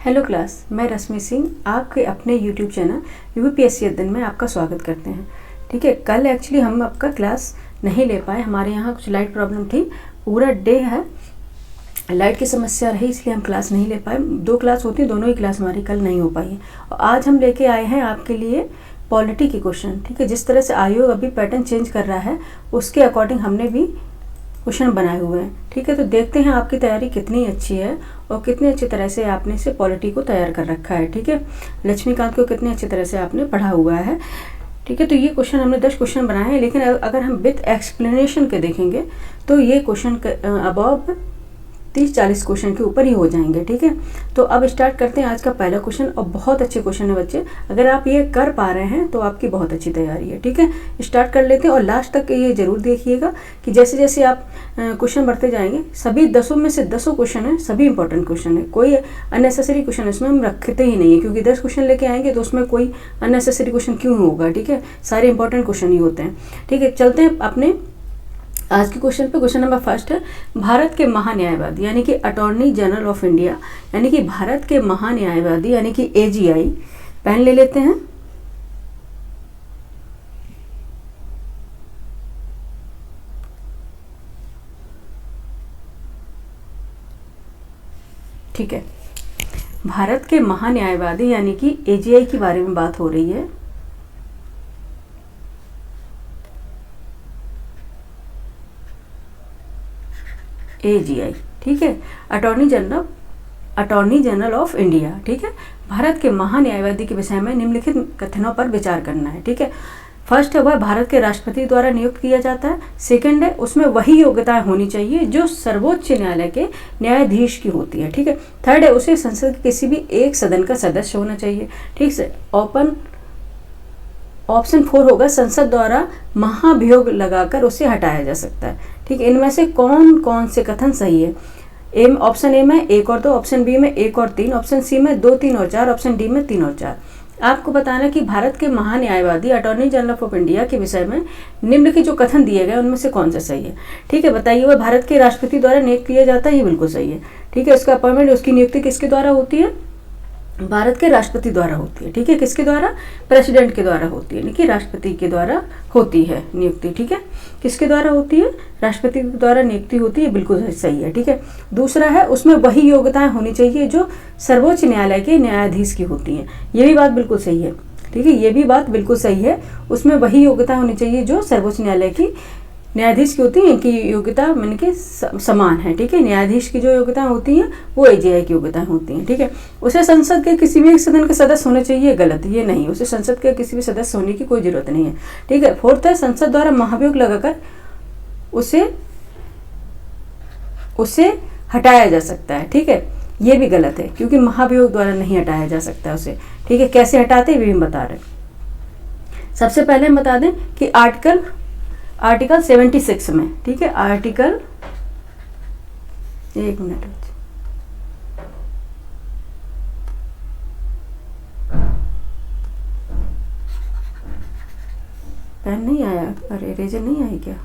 Hello class, मैं रश्मि सिंह आपके अपने यूट्यूब चैनल यूपीएससी अध्ययन में आपका स्वागत करते हैं। ठीक है, कल एक्चुअली हम आपका क्लास नहीं ले पाए, हमारे यहाँ कुछ लाइट प्रॉब्लम थी। पूरा डे है लाइट की समस्या रही, इसलिए हम क्लास नहीं ले पाए। 2 क्लास होती, दोनों ही क्लास हमारी कल नहीं हो पाई है। और आज हम लेके आए हैं आपके लिए पॉलिटी के क्वेश्चन। ठीक है, जिस तरह से आयोग अभी पैटर्न चेंज कर रहा है उसके अकॉर्डिंग हमने भी क्वेश्चन बनाए हुए हैं। ठीक है, तो देखते हैं आपकी तैयारी कितनी अच्छी है और कितनी अच्छी तरह से आपने इसे पॉलिटी को तैयार कर रखा है। ठीक है, लक्ष्मीकांत को कितनी अच्छी तरह से आपने पढ़ा हुआ है। ठीक है, तो ये क्वेश्चन हमने 10 क्वेश्चन बनाए हैं, लेकिन अगर हम विथ एक्सप्लेनेशन के देखेंगे तो ये क्वेश्चन अबव 30-40 क्वेश्चन के ऊपर ही हो जाएंगे। ठीक है, तो अब स्टार्ट करते हैं आज का पहला क्वेश्चन। और बहुत अच्छे क्वेश्चन है बच्चे, अगर आप ये कर पा रहे हैं तो आपकी बहुत अच्छी तैयारी है। ठीक है, स्टार्ट कर लेते हैं और लास्ट तक ये जरूर देखिएगा कि जैसे जैसे आप क्वेश्चन बढ़ते जाएंगे, सभी 10 में से 10 क्वेश्चन है, सभी इंपॉर्टेंट क्वेश्चन है। कोई अननेसेसरी क्वेश्चन इसमें हम रखते ही नहीं है, क्योंकि 10 क्वेश्चन लेके आएंगे तो उसमें कोई अननेसेसरी क्वेश्चन क्यों होगा। ठीक है, सारे इंपॉर्टेंट क्वेश्चन ही होते हैं। ठीक है, चलते हैं अपने आज के क्वेश्चन पे। क्वेश्चन नंबर फर्स्ट है, भारत के महान्यायवादी यानी कि अटॉर्नी जनरल ऑफ इंडिया यानी कि भारत के महान्यायवादी यानी कि एजीआई, पेन ले लेते हैं। ठीक है, भारत के महान्यायवादी यानी कि एजीआई के बारे में बात हो रही है। एजीआई, ठीक है, अटॉर्नी जनरल ऑफ इंडिया। ठीक है, भारत के महान्यायवादी के विषय में निम्नलिखित कथनों पर विचार करना है। ठीक है, फर्स्ट है वह भारत के राष्ट्रपति द्वारा नियुक्त किया जाता है। सेकंड है उसमें वही योग्यताएं होनी चाहिए जो सर्वोच्च न्यायालय के न्यायाधीश की होती है। ठीक है, थर्ड है उसे संसद के किसी भी एक सदन का सदस्य होना चाहिए। ठीक से ऑप्शन 4 होगा, संसद द्वारा महाभियोग लगाकर उसे हटाया जा सकता है। ठीक है, इनमें से कौन कौन से कथन सही है? ऑप्शन ए में 1 और 2, ऑप्शन बी में 1 और 3, ऑप्शन सी में 2, 3 और 4, ऑप्शन डी में 3 और 4। आपको बताना कि भारत के महान्यायवादी अटॉर्नी जनरल ऑफ इंडिया के विषय में निम्नलिखित जो कथन दिए गए उनमें से कौन सा सही है? ठीक है, बताइए। वह भारत के राष्ट्रपति द्वारा नियुक्त किया जाता है, ये बिल्कुल सही है। ठीक है, उसका अपॉइंटमेंट, उसकी नियुक्ति किसके द्वारा होती है? भारत के राष्ट्रपति द्वारा होती है। ठीक है, किसके द्वारा? प्रेसिडेंट के द्वारा होती है, यानी कि राष्ट्रपति के द्वारा होती है नियुक्ति। ठीक है, किसके द्वारा होती है? राष्ट्रपति के द्वारा नियुक्ति होती है, बिल्कुल सही है। ठीक है, दूसरा है उसमें वही योग्यताएं होनी चाहिए जो सर्वोच्च न्यायालय के न्यायाधीश की होती हैं, ये भी बात बिल्कुल सही है। ठीक है, ये भी बात बिल्कुल सही है, उसमें वही योग्यता होनी चाहिए जो सर्वोच्च न्यायालय की न्यायाधीश की होती है, इनकी योग्यता मान के समान है। ठीक है, न्यायाधीश की जो योग्यता होती हैं वो एजीआई की योग्यता होती हैं। ठीक है, उसे संसद के किसी भी एक सदन के सदस्य होने चाहिए, गलत, ये नहीं, उसे संसद के किसी भी सदस्य होने की कोई जरूरत नहीं है। ठीक है, फोर्थ है संसद द्वारा महाभियोग लगाकर उसे हटाया जा सकता है। ठीक है, ये भी गलत है, क्योंकि महाभियोग द्वारा नहीं हटाया जा सकता उसे। ठीक है, कैसे हटाते हैं ये भी हम बता रहे हैं। सबसे पहले हम बता दें कि आर्टिकल 76 में, ठीक है, आर्टिकल, एक मिनट, पेन नहीं आया? अरे इरेजर नहीं आई क्या?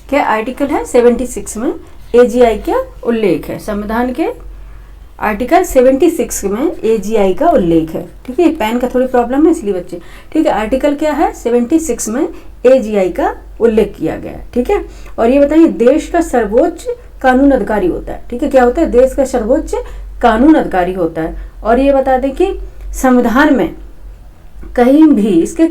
क्या आर्टिकल है 76 में एजीआई का उल्लेख है, संविधान के आर्टिकल 76 में एजीआई का उल्लेख है। ठीक है, पेन का थोड़ी प्रॉब्लम है इसलिए बच्चे। ठीक है, आर्टिकल क्या है? 76 में एजीआई का उल्लेख किया गया है। ठीक है, और ये बताइए देश का सर्वोच्च कानून अधिकारी होता है। ठीक है, क्या होता है? देश का सर्वोच्च कानून अधिकारी होता है। और ये बता दें कि संविधान में कहीं भी इसके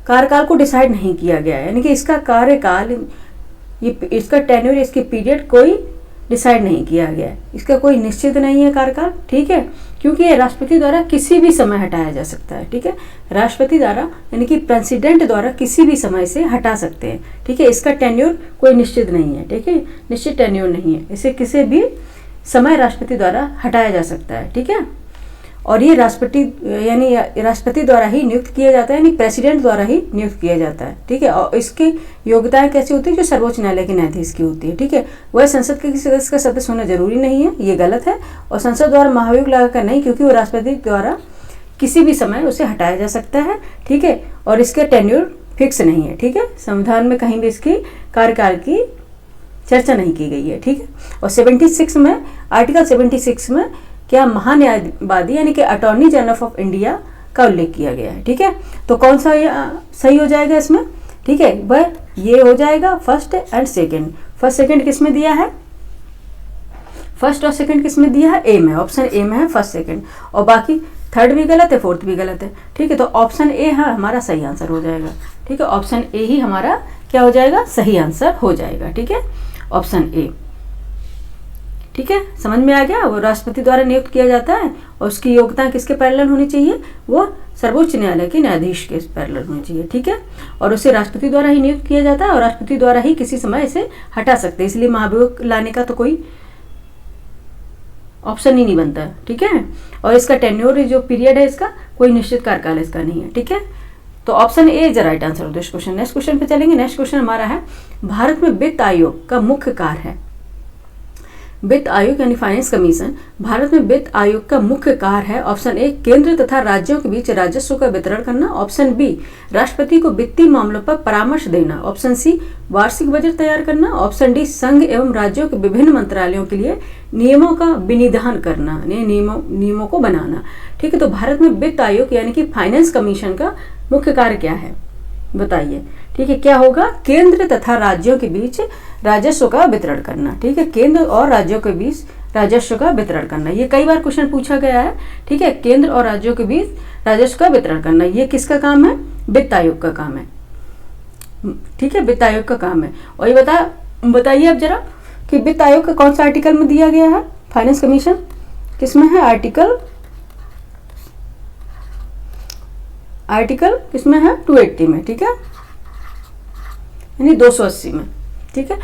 कार्यकाल को डिसाइड नहीं किया गया है, यानी कि इसका कार्यकाल, ये इसका टेन्योर, इसकी पीरियड कोई डिसाइड नहीं किया गया है, इसका कोई निश्चित नहीं है कार्यकाल। ठीक है, क्योंकि ये राष्ट्रपति द्वारा किसी भी समय हटाया जा सकता है। ठीक है, राष्ट्रपति द्वारा यानी कि प्रेसिडेंट द्वारा किसी भी समय से हटा सकते हैं। ठीक है, इसका टेन्योर कोई निश्चित नहीं है। ठीक है, निश्चित टेन्योर नहीं है, इसे किसी भी समय राष्ट्रपति द्वारा हटाया जा सकता है। ठीक है, और ये राष्ट्रपति यानी राष्ट्रपति द्वारा ही नियुक्त किया जाता है, यानी प्रेसिडेंट द्वारा ही नियुक्त किया जाता है। ठीक है, और इसकी योग्यताएं कैसी होती है, जो सर्वोच्च न्यायालय के न्यायाधीश की होती है। ठीक है, वह संसद के किसी सदस्य का सदस्य होना जरूरी नहीं है, ये गलत है। और संसद द्वारा महाभियोग लगाकर नहीं, क्योंकि वो राष्ट्रपति द्वारा किसी भी समय उसे हटाया जा सकता है। ठीक है, और इसका टेन्योर फिक्स नहीं है। ठीक है, संविधान में कहीं भी इसकी कार्यकाल की चर्चा नहीं की गई है। ठीक है, और 76 में आर्टिकल 76 में क्या महान्यायवादी यानी कि अटॉर्नी जनरल ऑफ इंडिया का उल्लेख किया गया है। ठीक है, तो कौन सा सही हो जाएगा इसमें? ठीक है, वह ये हो जाएगा first and second. First second किस में दिया है? फर्स्ट और सेकंड किस में दिया है? ए में, ऑप्शन ए में है फर्स्ट सेकंड, और बाकी थर्ड भी गलत है, फोर्थ भी गलत है। ठीक है, तो ऑप्शन ए है हमारा सही आंसर हो जाएगा। ठीक है, ऑप्शन ए ही हमारा क्या हो जाएगा? सही आंसर हो जाएगा। ठीक है, ऑप्शन ए। ठीक है, समझ में आ गया? वो राष्ट्रपति द्वारा नियुक्त किया जाता है और उसकी योग्यता किसके पैरेलल होनी चाहिए? वो सर्वोच्च न्यायालय के न्यायाधीश के पैरेलल होनी चाहिए। ठीक है, और उसे राष्ट्रपति द्वारा ही नियुक्त किया जाता है और राष्ट्रपति द्वारा ही किसी समय इसे हटा सकते हैं, इसलिए महाभियोग लाने का तो कोई ऑप्शन ही नहीं बनता है। ठीक है, और इसका टेन्योर जो पीरियड है इसका कोई निश्चित कार्यकाल इसका नहीं है। ठीक है, तो option A is the right answer of this question. Next question पे चलेंगे। नेक्स्ट क्वेश्चन हमारा है, भारत में वित्त आयोग का मुख्य कार्य है। वित्त आयोग यानी फाइनेंस कमीशन भारत में वित्त आयोग का मुख्य कार्य है। ऑप्शन ए, केंद्र तथा राज्यों के बीच राजस्व का वितरण करना। ऑप्शन बी, राष्ट्रपति को वित्तीय मामलों पर परामर्श देना। ऑप्शन सी, वार्षिक बजट तैयार करना। ऑप्शन डी, संघ एवं राज्यों के विभिन्न मंत्रालयों के लिए नियमों का विनिधान करना, नियमों को बनाना। ठीक है, तो भारत में वित्त आयोग यानी कि फाइनेंस कमीशन का मुख्य कार्य क्या है, बताइए। ठीक है, क्या होगा? केंद्र तथा राज्यों के बीच राजस्व का वितरण करना। ठीक है, केंद्र और राज्यों के बीच राजस्व का वितरण करना, ये कई बार क्वेश्चन पूछा गया है। ठीक है, केंद्र और राज्यों के बीच राजस्व का वितरण करना, ये किसका काम है? वित्त आयोग का काम है। ठीक है, वित्त आयोग का काम है। और ये बताइए अब जरा कि वित्त आयोग का कौन सा आर्टिकल में दिया गया है? फाइनेंस कमीशन किसमें है? आर्टिकल किसमें है? 280 में। ठीक है, यानी 280 में। ठीक है,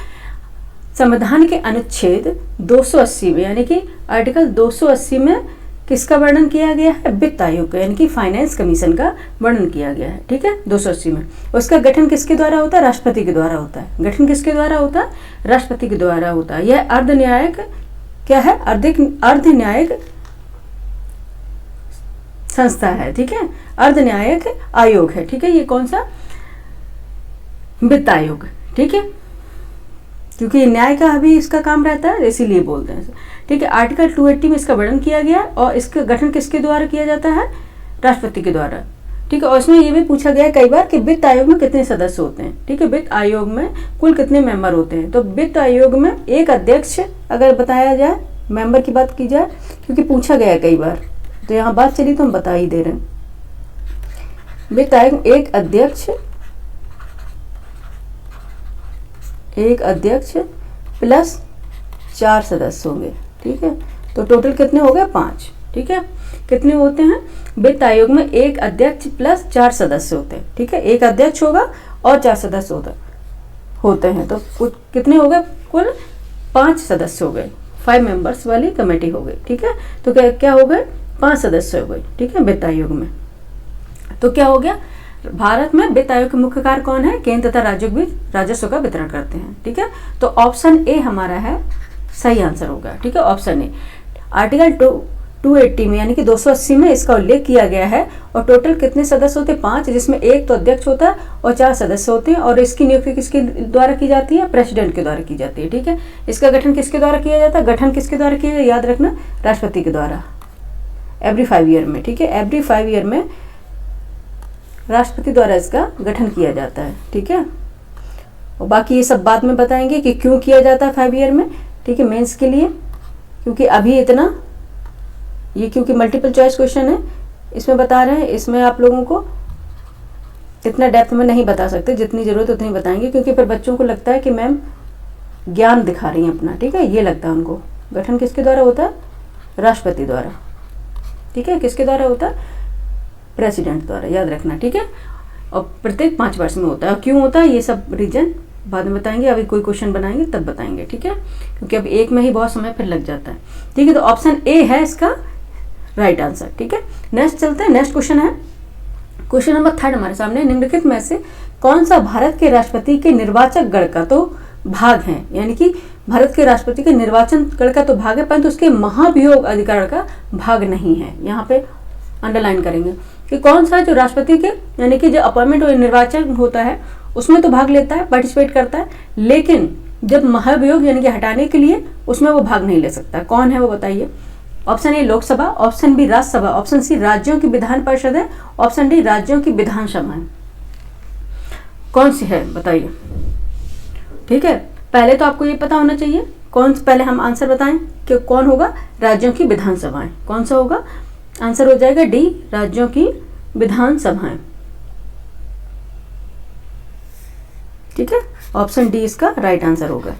संविधान के अनुच्छेद 280 में यानी कि आर्टिकल 280 में किसका वर्णन किया गया है? वित्त आयोग का यानी कि फाइनेंस कमीशन का वर्णन किया गया है। ठीक है, 280 में। उसका गठन किसके द्वारा होता है? राष्ट्रपति के द्वारा होता है। गठन किसके द्वारा होता है? राष्ट्रपति के द्वारा होता है। यह अर्ध न्यायिक क्या है? अर्ध न्यायिक संस्था है। ठीक है, अर्ध न्यायिक आयोग है। ठीक है, ये कौन सा? वित्त आयोग। ठीक है, क्योंकि न्याय का भी इसका काम रहता है, इसीलिए बोलते हैं। ठीक है, आर्टिकल 280 में इसका वर्णन किया गया और इसका गठन किसके द्वारा किया जाता है? राष्ट्रपति के द्वारा। ठीक है, और इसमें ये भी पूछा गया है कई बार कि वित्त आयोग में कितने सदस्य होते हैं। ठीक है, वित्त आयोग में कुल कितने मेंबर होते हैं? तो वित्त आयोग में एक अध्यक्ष अगर बताया जाए, मेंबर की बात की जाए, क्योंकि पूछा गया है कई बार, तो यहाँ बात चली तो हम बता ही दे रहे हैं। वित्त आयोग एक अध्यक्ष प्लस 4 सदस्य होंगे। ठीक है, तो टोटल कितने हो गए? 5। ठीक है, कितने होते हैं? वित्त आयोग में एक अध्यक्ष प्लस 4 सदस्य होते हैं। ठीक है, एक अध्यक्ष होगा और 4 सदस्य होते हैं, तो कितने हो गए? कुल 5 सदस्य हो गए, 5 मेंबर्स वाली कमेटी हो गई। ठीक है, तो क्या हो गए? 5 सदस्य हो गए। ठीक है, वित्त आयोग में। तो क्या हो गया? भारत में वित्त आयोग के मुख्य कार्य कौन है? केंद्र तथा राज्यों के बीच राजस्व का वितरण करते हैं। ठीक है, तो ऑप्शन ए हमारा है सही आंसर होगा। ठीक है, ऑप्शन ए। आर्टिकल 280 में यानी कि 280 में इसका उल्लेख किया गया है और टोटल कितने सदस्य होते हैं? 5, जिसमें एक तो अध्यक्ष होता है और 4 सदस्य होते हैं, और इसकी नियुक्ति किसके द्वारा की जाती है? प्रेसिडेंट के द्वारा की जाती है। ठीक है, इसका गठन किसके द्वारा किया जाता है? गठन किसके द्वारा किया जाता है? याद रखना, राष्ट्रपति के द्वारा, एवरी 5 ईयर में। ठीक है, एवरी 5 ईयर में राष्ट्रपति द्वारा इसका गठन किया जाता है। ठीक है, और बाकी ये सब बाद में बताएंगे कि क्यों किया जाता है 5 ईयर में। ठीक है, मेंस के लिए, क्योंकि अभी इतना ये क्योंकि मल्टीपल चॉइस क्वेश्चन है इसमें बता रहे हैं, इसमें आप लोगों को इतना डेप्थ में नहीं बता सकते, जितनी जरूरत उतनी बताएंगे, क्योंकि फिर बच्चों को लगता है कि मैम ज्ञान दिखा रही हैं अपना। ठीक है, ये लगता है उनको। गठन किसके द्वारा होता है? राष्ट्रपति द्वारा। ठीक है, किसके द्वारा होता है? प्रेसिडेंट द्वारा, याद रखना, ठीक है। और प्रत्येक 5 वर्ष में होता है। और क्यों होता है ये सब रीजन बाद में बताएंगे, अभी कोई क्वेश्चन बनाएंगे तब बताएंगे, ठीक है, क्योंकि अब एक में ही बहुत समय फिर लग जाता है, ठीक है। तो ऑप्शन ए है इसका राइट आंसर, ठीक है। नेक्स्ट चलते हैं, नेक्स्ट क्वेश्चन है क्वेश्चन नंबर 3 हमारे सामने। निम्नलिखित में से कौन सा भारत के राष्ट्रपति के निर्वाचक गण का तो भाग है, यानी कि भारत के राष्ट्रपति के निर्वाचन गण का तो भाग है परंतु उसके महाभियोग अधिकार का भाग नहीं है। यहाँ पे अंडरलाइन करेंगे कि कौन सा जो राष्ट्रपति के यानी कि जो अपॉइंटमेंट और निर्वाचन होता है उसमें तो भाग लेता है, पार्टिसिपेट करता है, लेकिन जब महाभियोग यानी कि हटाने के लिए उसमें वो भाग नहीं ले सकता। कौन है वो बताइए? Option A Lok Sabha, option B Rajya Sabha, option C राज्यों की विधान परिषद है, ऑप्शन डी राज्यों की विधानसभा है। कौन सी है बताइए? ठीक है, पहले तो आपको ये पता होना चाहिए कौन, पहले हम आंसर बताएं कि कौन होगा? राज्यों की विधानसभाएं। कौन सा होगा? आंसर हो जाएगा डी, राज्यों की विधानसभाएं, ठीक है। ऑप्शन डी इसका राइट आंसर होगा।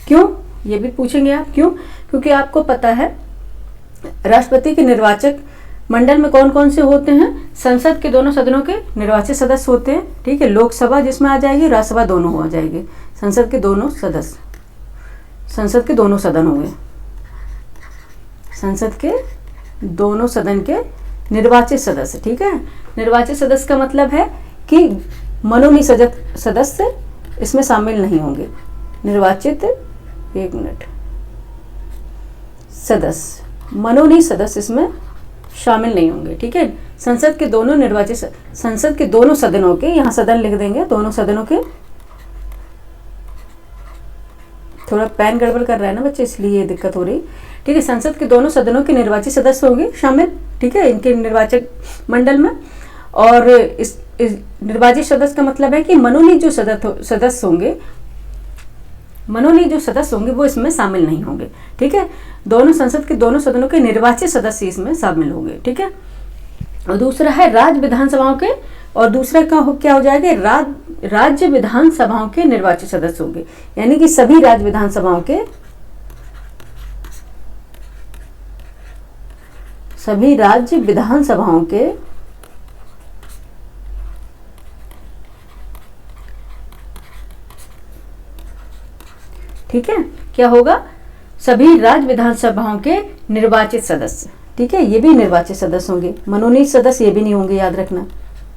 क्यों? ये भी पूछेंगे आप, क्यों? क्योंकि आपको पता है राष्ट्रपति के निर्वाचक मंडल में कौन कौन से होते हैं? संसद के दोनों सदनों के निर्वाचित सदस्य होते हैं, ठीक है। लोकसभा जिसमें आ जाएगी, राज्यसभा दोनों हो जाएगी। संसद के दोनों सदस्य, संसद के दोनों सदन होंगे, संसद के दोनों सदन के निर्वाचित सदस्य, ठीक है। निर्वाचित सदस्य का मतलब है कि मनोनीत सदस्य इसमें शामिल नहीं होंगे। निर्वाचित, एक मिनट, सदस्य, मनोनीत सदस्य इसमें शामिल नहीं होंगे, ठीक है। संसद के दोनों निर्वाचित, संसद के दोनों सदनों के, यहाँ सदन लिख देंगे, दोनों सदनों के, थोड़ा पेन गड़बड़ कर रहा है ना बच्चे इसलिए दिक्कत हो रही, ठीक है। संसद के दोनों सदनों के निर्वाचित सदस्य होंगे शामिल, ठीक है, इनके निर्वाचक मंडल में। और इस निर्वाचित सदस्य का मतलब है कि मनोनीत जो सदस्य होंगे, मनोनीत जो सदस्य होंगे वो इसमें शामिल नहीं होंगे, ठीक है। दोनों संसद के दोनों सदनों के निर्वाचित सदस्य इसमें शामिल होंगे, ठीक है। और दूसरा है राज्य विधानसभाओं के, और दूसरा क्या हो जाएगा? राज्य विधानसभाओं के निर्वाचित सदस्य होंगे, यानी कि सभी राज्य विधानसभाओं के, सभी राज्य विधानसभाओं के ठीक है, क्या होगा? सभी राज्य विधानसभाओं के निर्वाचित सदस्य, ठीक है। ये भी निर्वाचित सदस्य होंगे, मनोनीत सदस्य ये भी नहीं होंगे, याद रखना।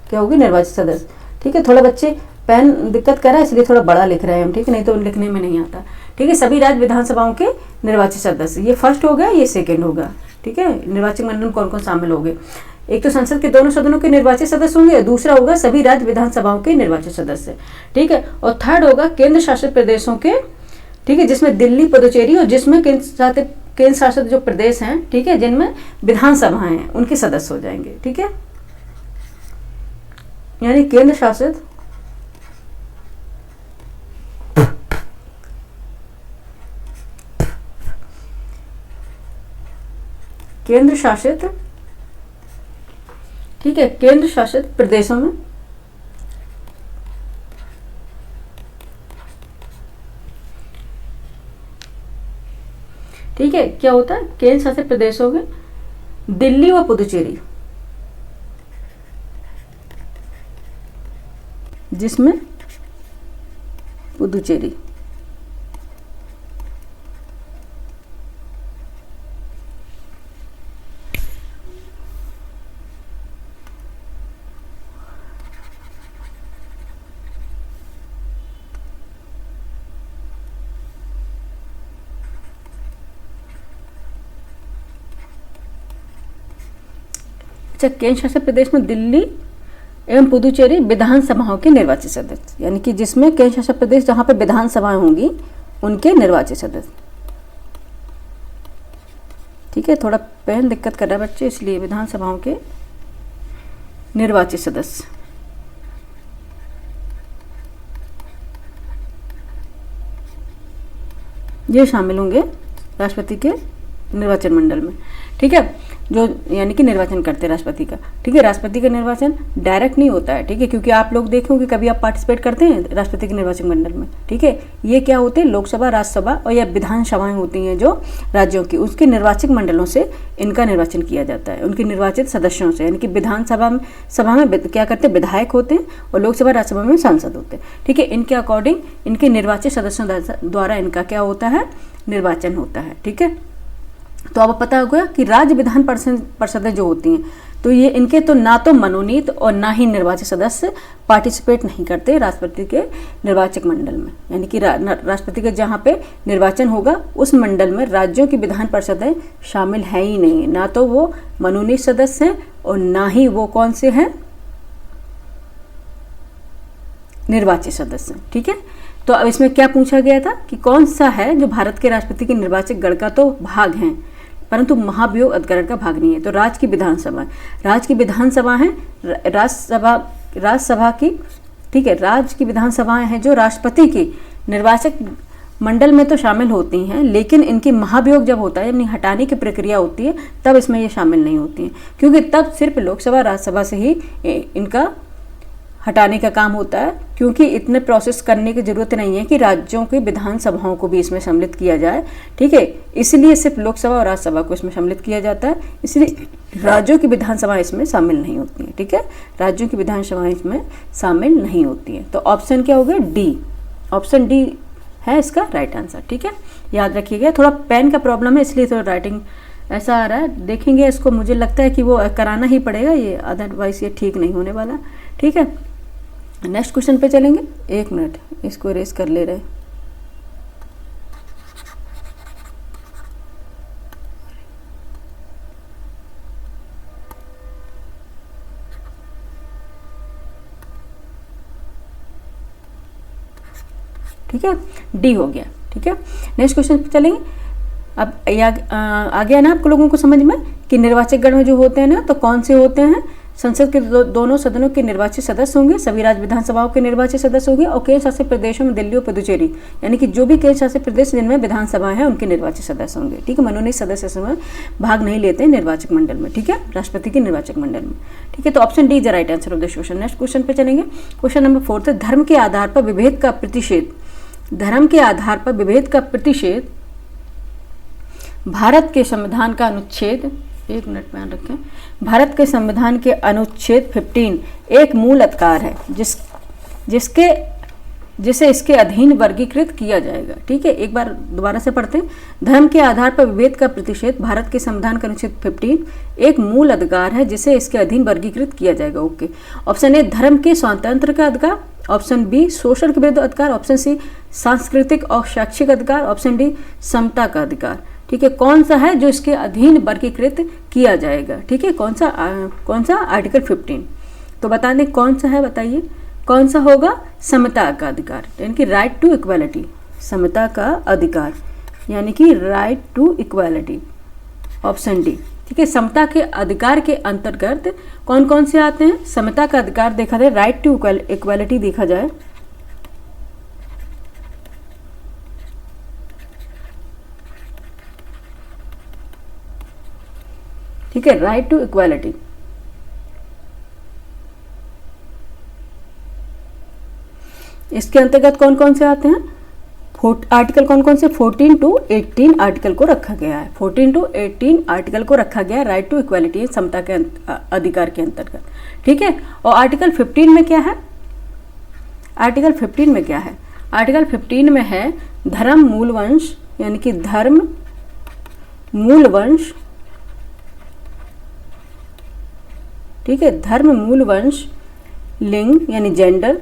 क्या होगी? निर्वाचित सदस्य, ठीक है। थोड़ा बच्चे पेन दिक्कत कर रहा है इसलिए थोड़ा बड़ा लिख रहे हैं हम, ठीक है, नहीं तो लिखने में नहीं आता, ठीक है। सभी राज्य विधानसभाओं के निर्वाचित सदस्य, ये फर्स्ट हो गया, ये सेकेंड होगा, ठीक है। निर्वाचक मंडल में कौन कौन शामिल होंगे? एक तो संसद के दोनों सदनों के निर्वाचित सदस्य होंगे, दूसरा होगा सभी राज्य विधानसभाओं के निर्वाचित सदस्य, ठीक है। और थर्ड होगा केंद्र शासित प्रदेशों के, ठीक है, जिसमें दिल्ली, पुदुचेरी और जिसमें केंद्र शासित जो प्रदेश हैं, ठीक है, जिनमें विधानसभाएं हैं, उनके सदस्य हो जाएंगे, ठीक है। यानी केंद्र शासित ठीक है, केंद्र शासित प्रदेशों में ठीक है, क्या होता है? केंद्र शासित प्रदेशों में दिल्ली व पुदुचेरी, जिसमें पुदुचेरी, अच्छा, केंद्र शासित प्रदेश में दिल्ली एवं पुदुचेरी विधानसभाओं के निर्वाचित सदस्य, यानी कि जिसमें केंद्र शासित प्रदेश जहां पे विधानसभाएं होंगी उनके निर्वाचित सदस्य, ठीक है। थोड़ा पेन दिक्कत कर रहा है बच्चे इसलिए, विधानसभाओं के निर्वाचित सदस्य, ये शामिल होंगे राष्ट्रपति के निर्वाचन मंडल में, ठीक है। जो यानी कि निर्वाचन करते हैं राष्ट्रपति का। ठीक है, राष्ट्रपति का निर्वाचन डायरेक्ट नहीं होता है। ठीक है, क्योंकि आप लोग देखोगे कभी आप पार्टिसिपेट करते हैं राष्ट्रपति के निर्वाचन मंडल में। ठीक है, ये क्या होते हैं, लोकसभा, राज्यसभा और या विधानसभाएं होती हैं जो राज्यों की, उसके निर्वाचक मंडलों से इनका निर्वाचन किया जाता है, उनके निर्वाचित सदस्यों से। यानी कि विधानसभा में क्या करते हैं, विधायक होते हैं, और लोकसभा राज्यसभा में सांसद होते हैं। ठीक है, इनके अकॉर्डिंग इनके निर्वाचित सदस्यों द्वारा इनका क्या होता है, निर्वाचन होता है। ठीक है, तो अब पता होगा कि राज्य विधान परिषदें जो होती हैं, तो ये इनके तो ना तो मनोनीत और ना ही निर्वाचित सदस्य पार्टिसिपेट नहीं करते राष्ट्रपति के निर्वाचक मंडल में। यानी कि राष्ट्रपति के जहाँ पे निर्वाचन होगा उस मंडल में राज्यों की विधान परिषदें शामिल है ही नहीं, ना तो वो मनोनीत सदस्य हैं और ना ही वो कौन से हैं, निर्वाचित सदस्य। ठीक है, तो अब इसमें क्या पूछा गया था कि कौन सा है जो भारत के राष्ट्रपति के निर्वाचक गण का तो भाग हैं परंतु महाभियोग अधिकरण का भाग नहीं है। तो राज्य की विधानसभा है, राज्यसभा की, ठीक है, राज्य की विधानसभाएं हैं जो राष्ट्रपति की निर्वाचक मंडल में तो शामिल होती हैं, लेकिन इनकी महाभियोग जब होता है, यानी हटाने की प्रक्रिया होती है, तब इसमें ये शामिल नहीं होती हैं, क्योंकि तब सिर्फ लोकसभा राज्यसभा से ही इनका हटाने का काम होता है, क्योंकि इतने प्रोसेस करने की ज़रूरत नहीं है कि राज्यों की विधानसभाओं को भी इसमें सम्मिलित किया जाए। ठीक है, इसलिए सिर्फ लोकसभा और राज्यसभा को इसमें सम्मिलित किया जाता है, इसलिए राज्यों की विधानसभा इसमें शामिल नहीं होती हैं। ठीक है, राज्यों की विधानसभाएं इसमें शामिल नहीं होती हैं। तो ऑप्शन क्या हो गया, डी। ऑप्शन डी है इसका राइट आंसर। ठीक है, याद रखिएगा, थोड़ा पेन का प्रॉब्लम है इसलिए थोड़ा राइटिंग ऐसा आ रहा है, देखेंगे इसको, मुझे लगता है कि वो कराना ही पड़ेगा ये, अदरवाइज ये ठीक नहीं होने वाला। ठीक है, नेक्स्ट क्वेश्चन पे चलेंगे। एक मिनट, इसको इरेज कर ले रहे। ठीक है, डी हो गया। ठीक है, नेक्स्ट क्वेश्चन पे चलेंगे। अब आ गया ना आपको लोगों को समझ में कि निर्वाचक गण में जो होते हैं ना, तो कौन से होते हैं, संसद के दोनों सदनों के निर्वाचित सदस्य होंगे, सभी राज्य विधानसभाओं के निर्वाचित सदस्य होंगे, और केंद्र शासित प्रदेशों में दिल्ली और पुदुचेरी, यानी कि जो भी केंद्र शासित प्रदेश जिनमें विधानसभाएं हैं उनके निर्वाचित सदस्य होंगे। ठीक है, मनोनीत सदस्य इसमें भाग नहीं लेते हैं निर्वाचक मंडल में। ठीक है, राष्ट्रपति के निर्वाचक मंडल में। ठीक है, तो option D is the right answer of this question. Next question पे चलेंगे। क्वेश्चन नंबर 4 है, धर्म के आधार पर विभेद का प्रतिषेध। धर्म के आधार पर विभेद का प्रतिषेध भारत के संविधान का अनुच्छेद, एक मिनट में रखें, भारत के संविधान के अनुच्छेद 15 एक मूल अधिकार है जिसे इसके अधीन वर्गीकृत किया जाएगा। ठीक है, एक बार दोबारा से पढ़ते हैं। धर्म के आधार पर विभेद का प्रतिषेध भारत के संविधान का अनुच्छेद 15 एक मूल अधिकार है जिसे इसके अधीन वर्गीकृत किया जाएगा। ओके, ऑप्शन ए धर्म के स्वातंत्र का अधिकार, ऑप्शन बी शोषण के विरुद्ध अधिकार, ऑप्शन सी सांस्कृतिक और शैक्षिक अधिकार, ऑप्शन डी समता का अधिकार। ठीक है, कौन सा है जो इसके अधीन वर्गीकृत किया जाएगा। ठीक है, कौन सा आर्टिकल 15, तो बता दें कौन सा है, बताइए कौन सा होगा, समता का अधिकार, यानी कि राइट टू इक्वालिटी, समता का अधिकार यानी कि right to equality, option D. ठीक है, समता के अधिकार के अंतर्गत कौन कौन से आते हैं, समता का अधिकार देखा जाए, राइट टू इक्वालिटी देखा जाए, ठीक है, राइट टू इक्वालिटी, इसके अंतर्गत कौन कौन से आते हैं, आर्टिकल कौन कौन से, 14 to 18 आर्टिकल को रखा गया है, 14 to 18 आर्टिकल को रखा गया है राइट टू इक्वालिटी, समता के अधिकार के अंतर्गत। ठीक है, और आर्टिकल 15 में क्या है, आर्टिकल 15 में क्या है, आर्टिकल 15 में है धर्म मूल वंश, यानी कि धर्म मूल वंश, ठीक है, धर्म मूल वंश, लिंग यानी जेंडर,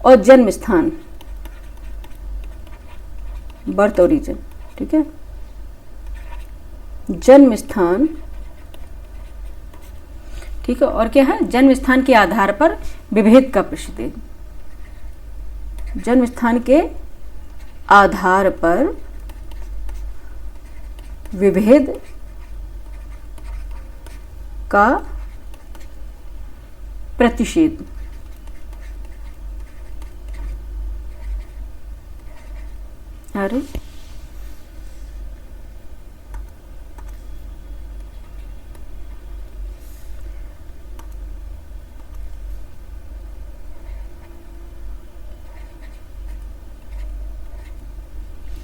और जन्म स्थान, बर्थ ओरिजिन। ठीक है, जन्म स्थान, ठीक है, और क्या है, जन्म स्थान के आधार पर विभेद का प्रतिषेध, जन्म स्थान के आधार पर विभेद का प्रतिषेध। अरे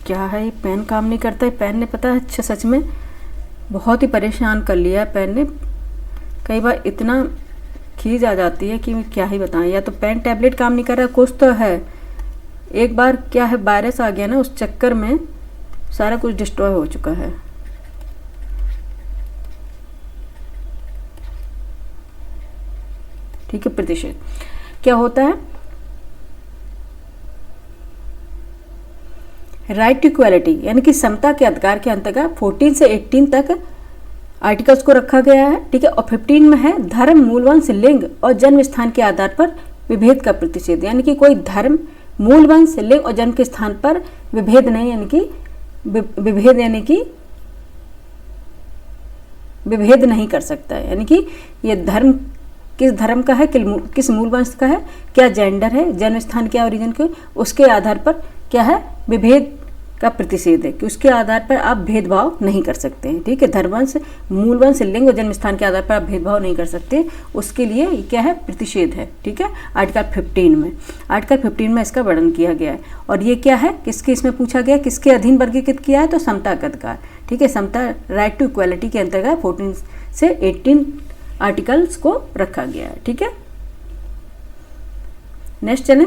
क्या है, ये पेन काम नहीं करता है। पेन ने पता है अच्छा सच में बहुत ही परेशान कर लिया है। पेन ने कई बार इतना खींच आ जाती है कि मैं क्या ही बताएं। या तो पेन टैबलेट काम नहीं कर रहा, कुछ तो है। एक बार क्या है, वायरस आ गया ना, उस चक्कर में सारा कुछ डिस्ट्रॉय हो चुका है। ठीक है, प्रतिशत क्या होता है, राइट टू इक्वालिटी यानी कि समता के अधिकार के अंतर्गत 14 से 18 तक आर्टिकल्स को रखा गया है। ठीक है, और 15 में है धर्म, मूलवंश, लिंग और जन्म स्थान के आधार पर विभेद का प्रतिषेध, यानी कि कोई धर्म, मूलवंश, लिंग और जन्म के स्थान पर विभेद नहीं, यानी कि विभेद नहीं कर सकता है। यानी कि ये धर्म किस धर्म का है, किस मूल वंश का है, क्या जेंडर है, जन्म स्थान क्या ओरिजिन के, उसके आधार पर क्या है, विभेद का प्रतिषेध है कि उसके आधार पर आप भेदभाव नहीं कर सकते हैं। ठीक है, धर्मवंश, मूलवंश, लिंग और जन्म स्थान के आधार पर आप भेदभाव नहीं कर सकते, उसके लिए क्या है, प्रतिषेध है। ठीक है, आर्टिकल 15 में इसका वर्णन किया गया है। और ये क्या है, किसके इसमें पूछा गया, किसके अधीन वर्गीकृत किया है, तो समता का अधिकार। ठीक है, समता, राइट टू इक्वालिटी के अंतर्गत 14 से 18 आर्टिकल्स को रखा गया है। ठीक है, नेक्स्ट चलें,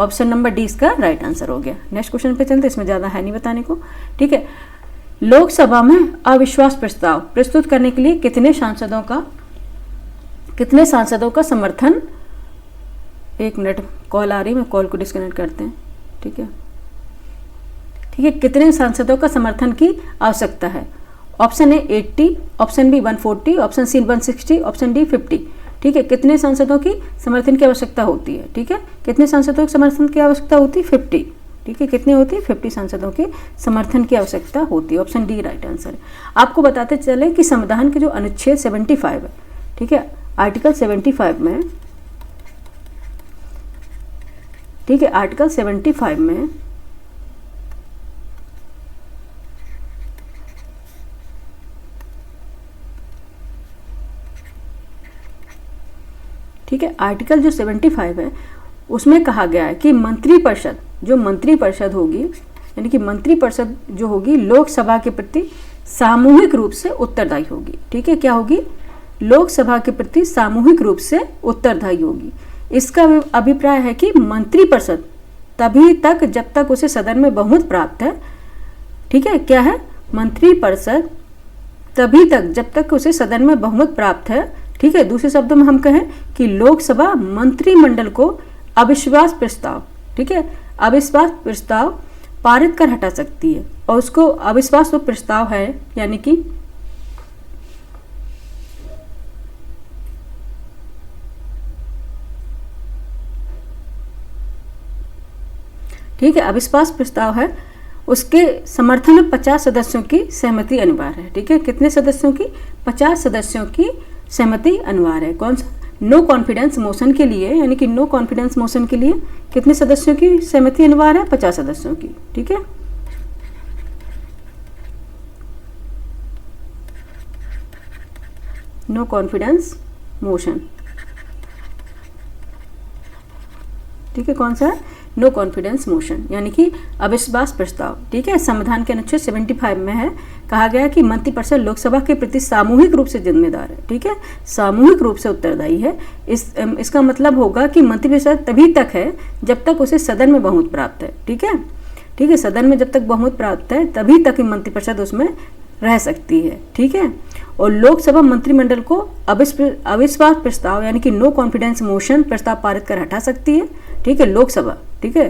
ऑप्शन नंबर डी इसका राइट आंसर हो गया। नेक्स्ट क्वेश्चन पे चलते, इसमें ज़्यादा है नहीं बताने को। ठीक है, लोकसभा में अविश्वास प्रस्ताव प्रस्तुत करने के लिए कितने सांसदों का समर्थन, एक मिनट कॉल आ रही है, मैं कॉल को डिस्कनेक्ट करते हैं। ठीक है, कितने सांसदों का समर्थन की आवश्यकता है। Option A 80, option B 140, option C 160, option D 50। ठीक है, कितने सांसदों की समर्थन की आवश्यकता होती है। ठीक है, कितने सांसदों के समर्थन की आवश्यकता होती है, 50। ठीक है, कितने होती है, 50 सांसदों के समर्थन की आवश्यकता होती है। ऑप्शन डी राइट आंसर है। आपको बताते चले कि संविधान के जो अनुच्छेद 75 है, ठीक है, आर्टिकल 75 में, ठीक है, आर्टिकल 75 में ठीक है, आर्टिकल जो 75 है उसमें कहा गया है कि मंत्रिपरिषद होगी, यानी कि मंत्रिपरिषद जो होगी लोकसभा के प्रति सामूहिक रूप से उत्तरदायी होगी। ठीक है, क्या होगी, लोकसभा के प्रति सामूहिक रूप से उत्तरदायी होगी। इसका अभिप्राय है कि मंत्रिपरिषद तभी तक जब तक उसे सदन में बहुमत प्राप्त है। ठीक है, क्या है, मंत्रिपरिषद तभी तक जब तक उसे सदन में बहुमत प्राप्त है। ठीक है, दूसरे शब्दों में हम कहें कि लोकसभा मंत्रिमंडल को अविश्वास प्रस्ताव, ठीक है, अविश्वास प्रस्ताव पारित कर हटा सकती है। और उसको अविश्वास जो प्रस्ताव है, यानी कि ठीक है, अविश्वास प्रस्ताव है, उसके समर्थन में 50 सदस्यों की सहमति अनिवार्य है। ठीक है, कितने सदस्यों की, 50 सदस्यों की सहमति अनिवार्य है। कौन सा, नो कॉन्फिडेंस मोशन के लिए, यानी कि नो कॉन्फिडेंस मोशन के लिए कितने सदस्यों की सहमति अनिवार्य है, 50 सदस्यों की। ठीक है, नो कॉन्फिडेंस मोशन, ठीक है, कौन सा है, नो कॉन्फिडेंस मोशन, यानी कि अविश्वास प्रस्ताव। ठीक है, संविधान के अनुच्छेद 75 में है, कहा गया कि मंत्रिपरिषद लोकसभा के प्रति सामूहिक रूप से जिम्मेदार है। ठीक है, सामूहिक रूप से उत्तरदायी है। इसका मतलब होगा कि मंत्रिपरिषद तभी तक है जब तक उसे सदन में बहुमत प्राप्त है। ठीक है, ठीक है, सदन में जब तक बहुमत प्राप्त है तभी तक मंत्रिपरिषद उसमें रह सकती है। ठीक है, और लोकसभा मंत्रिमंडल को अविश्वास प्रस्ताव यानी कि नो कॉन्फिडेंस मोशन प्रस्ताव पारित कर हटा सकती है। ठीक है, लोकसभा, ठीक है,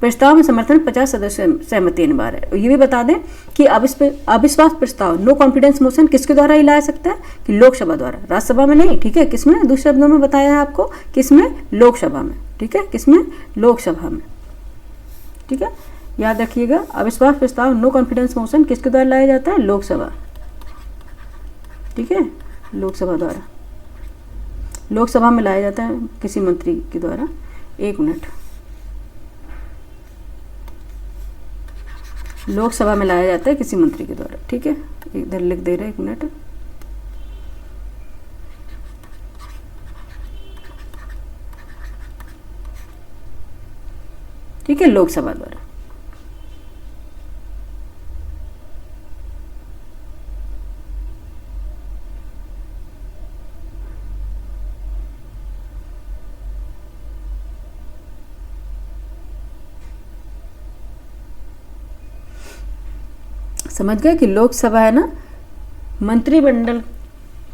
प्रस्ताव में समर्थन 50 सदस्य सहमति अनिवार्य है। ये भी बता दें कि अविश्वास प्रस्ताव, नो कॉन्फिडेंस मोशन किसके द्वारा ही लाया सकता है, कि लोकसभा द्वारा, राज्यसभा में नहीं। ठीक है, किसमें, दूसरे शब्दों में बताया है आपको, किसमें, लोकसभा में। ठीक है, किसमें, लोकसभा में। ठीक है, याद रखिएगा, अविश्वास प्रस्ताव, नो कॉन्फिडेंस मोशन किसके द्वारा लाया जाता है, लोकसभा। ठीक है, लोकसभा द्वारा, लोकसभा में लाया जाता है किसी मंत्री के द्वारा। एक मिनट, लोकसभा में लाया जाता है किसी मंत्री के द्वारा। ठीक है, इधर लिख दे रहे, एक मिनट, ठीक है, लोकसभा द्वारा। समझ गए कि लोकसभा है ना मंत्रिमंडल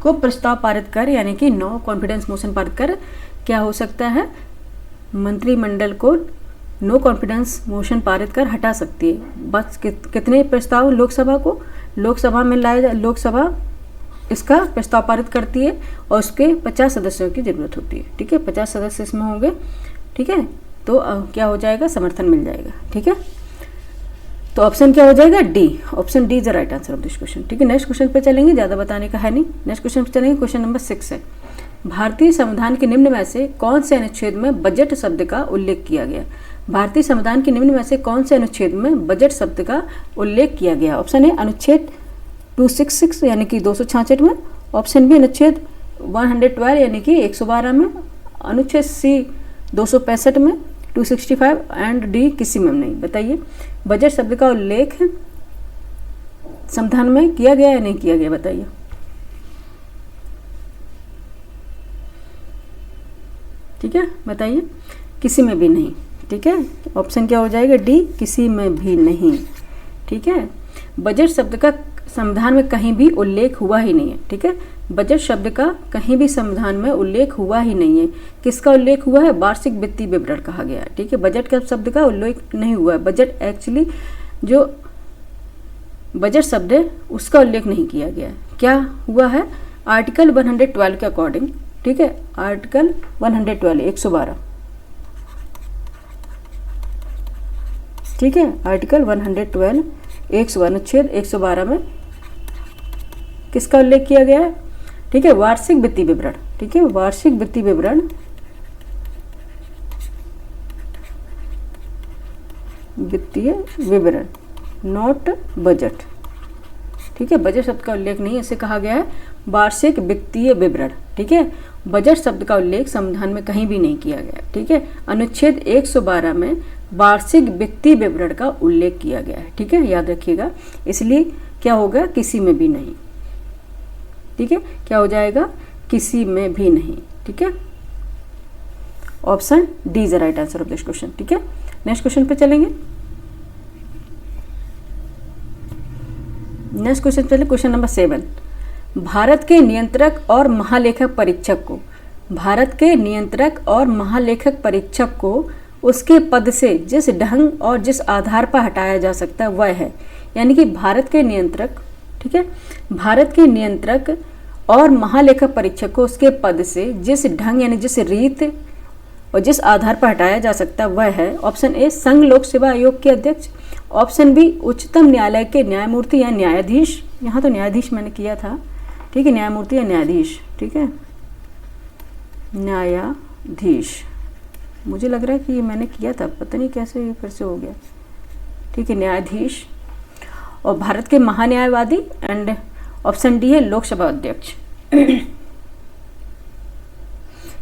को प्रस्ताव पारित कर, यानी कि नो कॉन्फिडेंस मोशन पारित कर क्या हो सकता है, मंत्रिमंडल को नो कॉन्फिडेंस मोशन पारित कर हटा सकती है। बस कितने प्रस्ताव लोकसभा में लाए, लोकसभा इसका प्रस्ताव पारित करती है और उसके 50 सदस्यों की जरूरत होती है। ठीक है, 50 सदस्य इसमें होंगे। ठीक है, तो क्या हो जाएगा, समर्थन मिल जाएगा। ठीक है, तो ऑप्शन क्या हो जाएगा, D. Option D is the right answer of this question. ठीक है, नेक्स्ट क्वेश्चन पे चलेंगे, ज़्यादा बताने का है नहीं। नेक्स्ट क्वेश्चन पे चलेंगे, क्वेश्चन नंबर 6 है, भारतीय संविधान के निम्न में से कौन से अनुच्छेद में बजट शब्द का उल्लेख किया गया। भारतीय संविधान के निम्न में से कौन से अनुच्छेद में बजट शब्द का उल्लेख किया गया। ऑप्शन ए अनुच्छेद 266 यानी कि 266 में, ऑप्शन बी अनुच्छेद 112 यानी कि 112 में, अनुच्छेद सी 265 में, 265 एंड डी किसी में नहीं। बताइए, बजट शब्द का उल्लेख संविधान में किया गया या नहीं किया गया, बताइए। ठीक है, बताइए, किसी में भी नहीं। ठीक है, ऑप्शन क्या हो जाएगा, डी, किसी में भी नहीं। ठीक है, बजट शब्द का संविधान में कहीं भी उल्लेख हुआ ही नहीं है। ठीक है, बजट शब्द का कहीं भी संविधान में उल्लेख हुआ ही नहीं है। किसका उल्लेख हुआ है, वार्षिक वित्तीय विवरण कहा गया है। ठीक है, बजट का शब्द का उल्लेख नहीं हुआ है। बजट एक्चुअली जो बजट शब्द है उसका उल्लेख नहीं किया गया है। क्या हुआ है, आर्टिकल 112 के अकॉर्डिंग। ठीक है, आर्टिकल 112 112। ठीक है, आर्टिकल 112 112 अनुच्छेद 112 में किसका उल्लेख किया गया है। ठीक है, वार्षिक वित्तीय विवरण। ठीक है, वार्षिक वित्तीय विवरण, वित्तीय विवरण, नॉट बजट। ठीक है, बजट शब्द का उल्लेख नहीं, इसे कहा गया है वार्षिक वित्तीय विवरण। ठीक है, बजट शब्द का उल्लेख संविधान में कहीं भी नहीं किया गया। ठीक है, अनुच्छेद 112 में वार्षिक वित्तीय विवरण का उल्लेख किया गया है। ठीक है, याद रखिएगा, इसलिए क्या होगा, किसी में भी नहीं। ठीक है, क्या हो जाएगा, किसी में भी नहीं। ठीक है, option D is the right answer of this question. ठीक है, नेक्स्ट क्वेश्चन पे चलेंगे। नेक्स्ट क्वेश्चन चले, क्वेश्चन नंबर 7, भारत के नियंत्रक और महालेखक परीक्षक को, भारत के नियंत्रक और महालेखक परीक्षक को उसके पद से जिस ढंग और जिस आधार पर हटाया जा सकता है वह है, यानी कि भारत के नियंत्रक, ठीक है, भारत के नियंत्रक और महालेखक परीक्षक को उसके पद से जिस ढंग यानी जिस रीत और जिस आधार पर हटाया जा सकता है वह है, ऑप्शन ए संघ लोक सेवा आयोग के अध्यक्ष, ऑप्शन बी उच्चतम न्यायालय के न्यायमूर्ति या न्यायाधीश, यहाँ तो न्यायाधीश मैंने किया था। ठीक है, न्यायमूर्ति या न्यायाधीश। ठीक है, न्यायाधीश, मुझे लग रहा है कि ये मैंने किया था, पता नहीं कैसे ये फिर से हो गया। ठीक है, न्यायाधीश, और भारत के महान्यायवादी, एंड ऑप्शन डी है लोकसभा अध्यक्ष।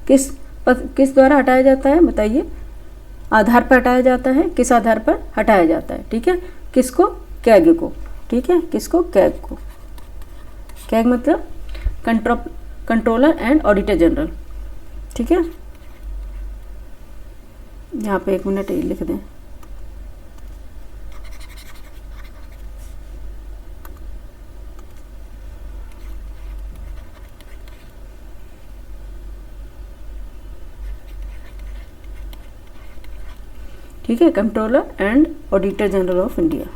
किस द्वारा हटाया जाता है, बताइए, आधार पर हटाया जाता है, किस आधार पर हटाया जाता है। ठीक है, किसको, कैग को। ठीक है, किसको, कैग को। कैग मतलब कंट्रोलर एंड ऑडिटर जनरल। ठीक है, यहाँ पे 1 मिनट ये लिख दें। ठीक है, controller and auditor general of India.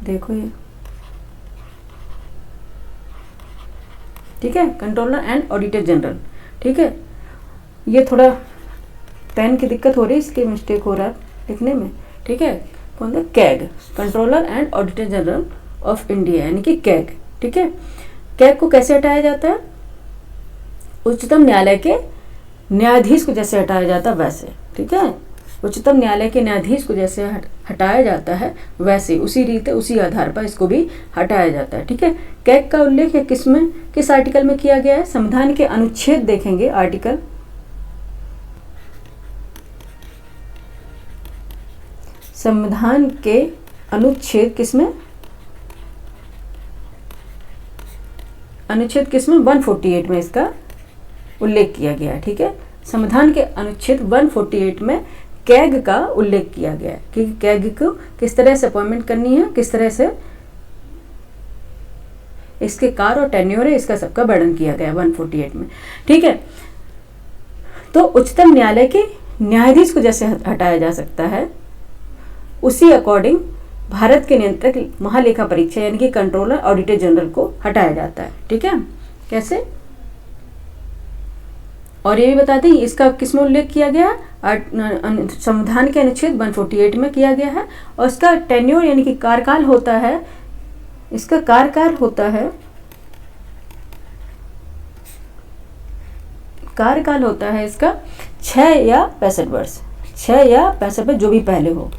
देखो ये, ठीक है, कंट्रोलर एंड ऑडिटर जनरल। ठीक है, ये थोड़ा पेन की दिक्कत हो रही है, इसलिए मिस्टेक हो रहा है लिखने में। ठीक है, कौन सा, CAG, controller and auditor general of India, यानी कि कैग। ठीक है, कैग को कैसे हटाया जाता है, उच्चतम न्यायालय के न्यायाधीश को जैसे हटाया जाता है वैसे। ठीक है, उच्चतम न्यायालय के न्यायाधीश को जैसे हटाया जाता है वैसे, उसी रीते उसी आधार पर इसको भी हटाया जाता है। ठीक है, कैग का उल्लेख है किस में, किस आर्टिकल में किया गया है, संविधान के अनुच्छेद देखेंगे, आर्टिकल संविधान के अनुच्छेद किसमें, अनुच्छेद किसमें, 148 में इसका उल्लेख किया गया है। ठीक है, संविधान के अनुच्छेद 148 में कैग का उल्लेख किया गया है कि कैग को किस तरह से अपॉइंटमेंट करनी है, किस तरह से इसके कार और टेन्योर है, इसका सबका वर्णन किया गया 148 में। ठीक है, तो उच्चतम न्यायालय के न्यायाधीश को जैसे हटाया जा सकता है, उसी अकॉर्डिंग भारत के नियंत्रक महालेखा परीक्षा यानी कि कंट्रोलर ऑडिटर जनरल को हटाया जाता है। ठीक है, कैसे, और ये भी बता दें इसका किसमें उल्लेख किया गया, संविधान के अनुच्छेद 148 में किया गया है। और इसका टेन्योर यानी कि कार्यकाल होता है, इसका कार्यकाल होता है, कार्यकाल होता है इसका 6 या 65 वर्ष, 6 या 65 वर्ष जो भी पहले हो।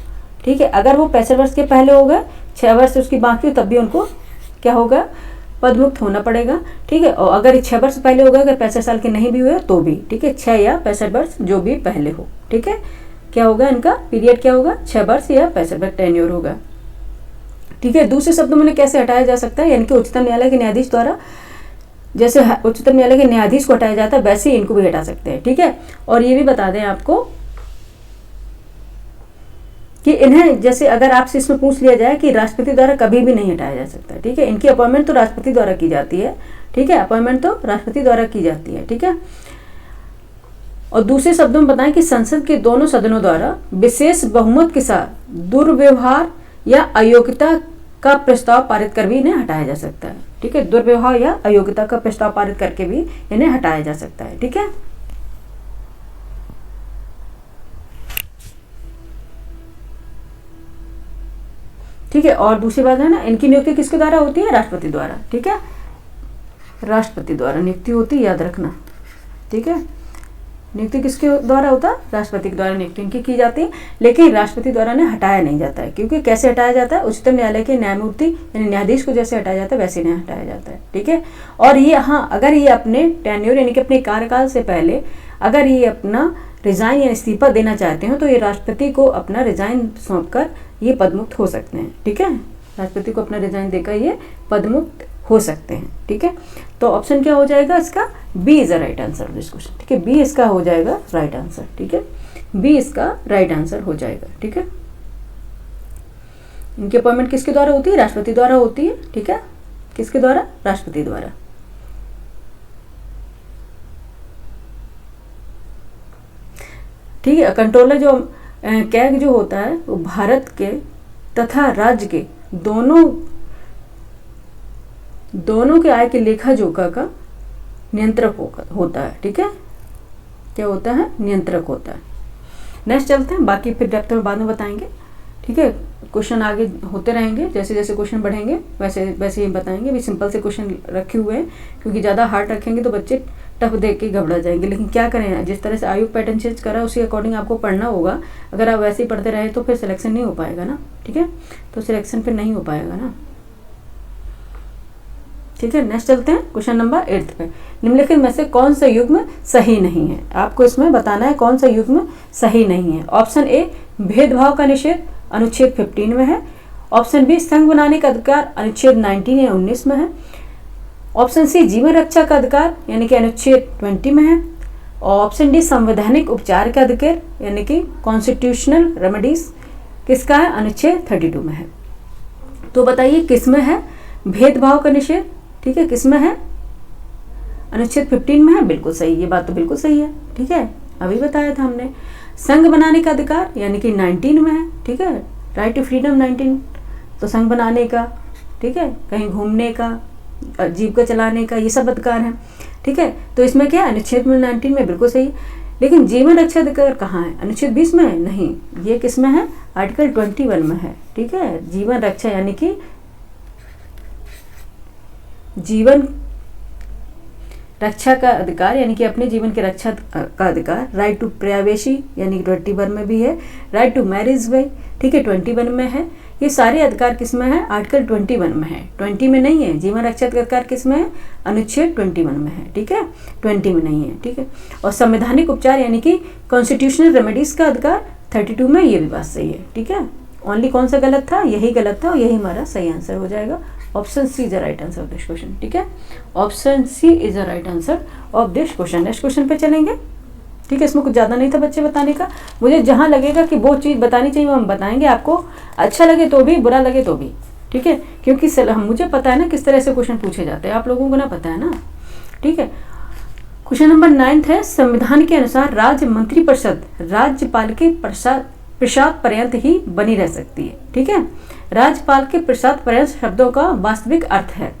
ठीक है, अगर वो 65 वर्ष के पहले हो गए, 6 वर्ष उसकी बाकी हो, तब भी उनको क्या होगा, पदमुक्त होना पड़ेगा। ठीक है, और अगर 6 वर्ष पहले हो गए, अगर 65 साल के नहीं भी हुए तो भी, ठीक है, 6 या 65 वर्ष जो भी पहले हो। ठीक है, क्या होगा इनका पीरियड, क्या होगा, 6 वर्ष या 65 वर्ष टेन्योर होगा। ठीक है, दूसरे शब्दों में कैसे हटाया जा सकता है, यानी कि उच्चतम न्यायालय के न्यायाधीश द्वारा, जैसे उच्चतम न्यायालय के न्यायाधीश को हटाया जाता है वैसे ही इनको भी हटा सकते हैं। ठीक है, और ये भी बता दें आपको कि इन्हें, जैसे अगर आपसे इसमें पूछ लिया जाए कि राष्ट्रपति द्वारा कभी भी नहीं हटाया जा सकता। ठीक है, इनकी अपॉइंटमेंट तो राष्ट्रपति द्वारा की जाती है। ठीक है, अपॉइंटमेंट तो राष्ट्रपति द्वारा की जाती है। ठीक है, और दूसरे शब्दों में बताएं कि संसद के दोनों सदनों द्वारा विशेष बहुमत के साथ दुर्व्यवहार या अयोग्यता का प्रस्ताव पारित कर भी इन्हें हटाया जा सकता है। ठीक है, दुर्व्यवहार या अयोग्यता का प्रस्ताव पारित करके भी इन्हें हटाया जा सकता है। ठीक है, ठीक है, और दूसरी बात है ना, इनकी नियुक्ति किसके द्वारा होती है, राष्ट्रपति द्वारा। ठीक है, राष्ट्रपति द्वारा नियुक्ति होती है, याद रखना। ठीक है, नियुक्ति किसके द्वारा होता है, राष्ट्रपति के द्वारा नियुक्ति इनकी की जाती है, लेकिन राष्ट्रपति द्वारा ने हटाया नहीं जाता है। क्योंकि कैसे हटाया जाता है, उच्चतम न्यायालय के न्यायमूर्ति यानी न्यायाधीश को जैसे हटाया जाता है वैसे नहीं हटाया जाता है। ठीक है, और ये हाँ, अगर ये अपने टेन्योर यानी कि अपने कार्यकाल से पहले अगर ये अपना रिजाइन या इस्तीफा देना चाहते हो तो ये राष्ट्रपति को अपना रिजाइन सौंपकर ये पदमुक्त हो सकते हैं। ठीक है, राष्ट्रपति को अपना रिजाइन देकर ये पदमुक्त हो सकते हैं। ठीक है, तो ऑप्शन क्या हो जाएगा इसका, B is a right answer this question. ठीक है, बी इसका हो जाएगा राइट आंसर। ठीक है, बी इसका राइट आंसर हो जाएगा। ठीक है, इनकी अपॉइंटमेंट किसके द्वारा होती है, राष्ट्रपति द्वारा होती है। ठीक है, किसके द्वारा, राष्ट्रपति द्वारा। ठीक है, कंट्रोलर जो कैग जो होता है वो भारत के तथा राज्य के दोनों के आय के लेखा जोखा का नियंत्रक होता है। ठीक है, क्या होता है, नियंत्रक होता है। नेक्स्ट चलते हैं, बाकी फिर डेप्थ में बाद में बताएंगे। ठीक है, क्वेश्चन आगे होते रहेंगे, जैसे जैसे क्वेश्चन बढ़ेंगे वैसे वैसे ही बताएंगे। भी सिंपल से क्वेश्चन रखे हुए हैं, क्योंकि ज़्यादा हार्ड रखेंगे तो बच्चे टफ देख के घबरा जाएंगे। लेकिन क्या करें, जिस तरह से आयोग पैटर्न चेंज करा उसी अकॉर्डिंग आपको पढ़ना होगा। अगर आप वैसे ही पढ़ते रहे तो फिर सिलेक्शन नहीं हो पाएगा ना। ठीक है, तो सिलेक्शन फिर नहीं हो पाएगा ना। ठीक है, नेक्स्ट चलते हैं क्वेश्चन नंबर 8 पे। निम्नलिखित में से कौन सा युग्म सही नहीं है, आपको इसमें बताना है कौन सा युग्म सही नहीं है। ऑप्शन ए, भेदभाव का निषेध अनुच्छेद 15 में है। ऑप्शन बी, संघ बनाने का अधिकार अनुच्छेद 19 या 19 में है। ऑप्शन सी, जीवन रक्षा का अधिकार यानी कि अनुच्छेद 20 में है। और ऑप्शन डी, संवैधानिक उपचार का अधिकार यानी कि कॉन्स्टिट्यूशनल रेमेडीज किसका है, अनुच्छेद 32 में है। तो बताइए किस में है भेदभाव का निषेध। ठीक है, किस में है, अनुच्छेद 15 में है, बिल्कुल सही, ये बात तो बिल्कुल सही है। ठीक है, अभी बताया था हमने। संघ बनाने का अधिकार यानी कि 19 में है। ठीक है, राइट टू फ्रीडम 19, तो संघ बनाने का, ठीक है, कहीं घूमने का, जीविका चलाने का, ये सब अधिकार है। ठीक है, तो इसमें क्या है, अनुच्छेद 19 में, बिल्कुल सही। लेकिन जीवन रक्षा अधिकार कहाँ है, अनुच्छेद 20 में है, नहीं, ये किस में है, आर्टिकल 21 में है। ठीक है, जीवन रक्षा यानी कि जीवन रक्षा का अधिकार यानी कि अपने जीवन की रक्षा का अधिकार। राइट टू प्राइवेसी यानी कि 21 में भी है। राइट टू मैरिज में, ठीक है, 21 में है। ये सारे अधिकार किस में है, आर्टिकल 21 में है, 20 में नहीं है। जीवन रक्षा का अधिकार किस में है, अनुच्छेद 21 में है। ठीक है, 20 में नहीं है। ठीक है, और संवैधानिक उपचार यानी कि कॉन्स्टिट्यूशनल रेमेडीज का अधिकार 32 में, ये भी बात सही है। ठीक है, ओनली कौन सा गलत था, यही गलत था और यही हमारा सही आंसर हो जाएगा। Option C is the right answer of this question. ठीक है, option C is the right answer of this question. Next question पे चलेंगे। ठीक है, इसमें कुछ ज़्यादा नहीं था बच्चे बताने का। मुझे जहाँ लगेगा कि वो चीज़ बतानी चाहिए वो हम बताएंगे, आपको अच्छा लगे तो भी, बुरा लगे तो भी, ठीक है, क्योंकि मुझे पता है ना किस तरह से क्वेश्चन पूछे जाते हैं, आप लोगों को ना पता है ना, ठीक है। क्वेश्चन नंबर 9 है, संविधान के अनुसार राज्य मंत्रिपरिषद राज्यपाल के प्रसाद पर्यंत ही बनी रह सकती है, ठीक है। राज्यपाल के प्रसाद पर्यंत शब्दों का वास्तविक अर्थ है,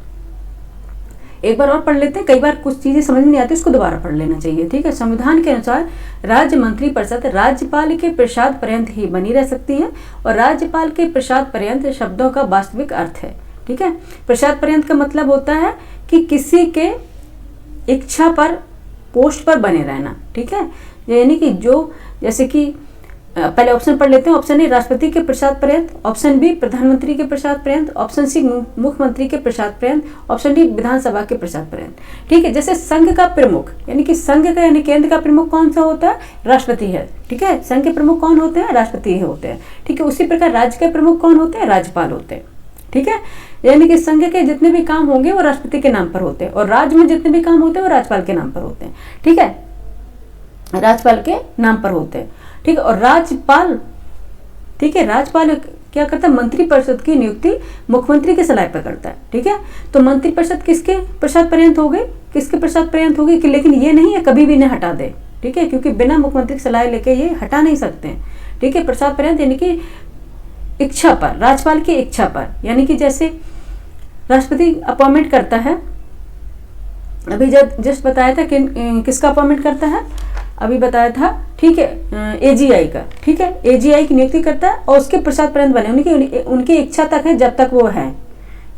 एक बार और पढ़ लेते हैं, कई बार कुछ चीजें समझ में नहीं आती, इसको दोबारा पढ़ लेना चाहिए, ठीक है। संविधान के अनुसार राज्य मंत्रिपरिषद राज्यपाल के प्रसाद पर्यंत ही बनी रह सकती है और राज्यपाल के प्रसाद पर्यंत शब्दों का वास्तविक अर्थ है, ठीक है। प्रसाद पर्यंत का मतलब होता है कि किसी के इच्छा पर, पोस्ट पर बने रहना, ठीक है। यानी कि जो, जैसे कि पहले ऑप्शन पढ़ लेते हैं। ऑप्शन ए राष्ट्रपति के प्रसाद पर्यंत, ऑप्शन बी प्रधानमंत्री के प्रसाद पर्यंत, ऑप्शन सी मुख्यमंत्री के प्रसाद पर्यंत, ऑप्शन डी विधानसभा के प्रसाद पर्यंत, ठीक है। जैसे संघ का प्रमुख, यानी कि संघ का यानी केंद्र का प्रमुख कौन सा होता है, राष्ट्रपति है, ठीक है। संघ के प्रमुख कौन होते हैं, राष्ट्रपति होते हैं, ठीक है। उसी प्रकार राज्य के प्रमुख कौन होते हैं, राज्यपाल होते हैं, ठीक है। यानी कि संघ के जितने भी काम होंगे वो राष्ट्रपति के नाम पर होते हैं और राज्य में जितने भी काम होते हैं वो राज्यपाल के नाम पर होते हैं, ठीक है, राज्यपाल के नाम पर होते हैं, ठीक है। और राज्यपाल, ठीक है, राज्यपाल क्या करता है, मंत्रिपरिषद की नियुक्ति मुख्यमंत्री के सलाह पर करता है, ठीक है। तो मंत्रिपरिषद किसके प्रसाद पर्यंत हो गई, किसके प्रसाद पर्यंत होगी, कि लेकिन ये नहीं है कभी भी इन्हें हटा दे, ठीक है, क्योंकि बिना मुख्यमंत्री की सलाह लेके ये हटा नहीं सकते हैं, ठीक है। प्रसाद पर्यंत यानी कि इच्छा पर, राज्यपाल की इच्छा पर, यानी कि जैसे राष्ट्रपति अपॉइंटमेंट करता है, अभी जस्ट बताया था कि किसका अपॉइंटमेंट करता है, अभी बताया था, ठीक है, एजीआई का, ठीक है, एजीआई की नियुक्ति करता है और उसके प्रसाद पर्यंत बने, उनकी इच्छा तक है जब तक वो है,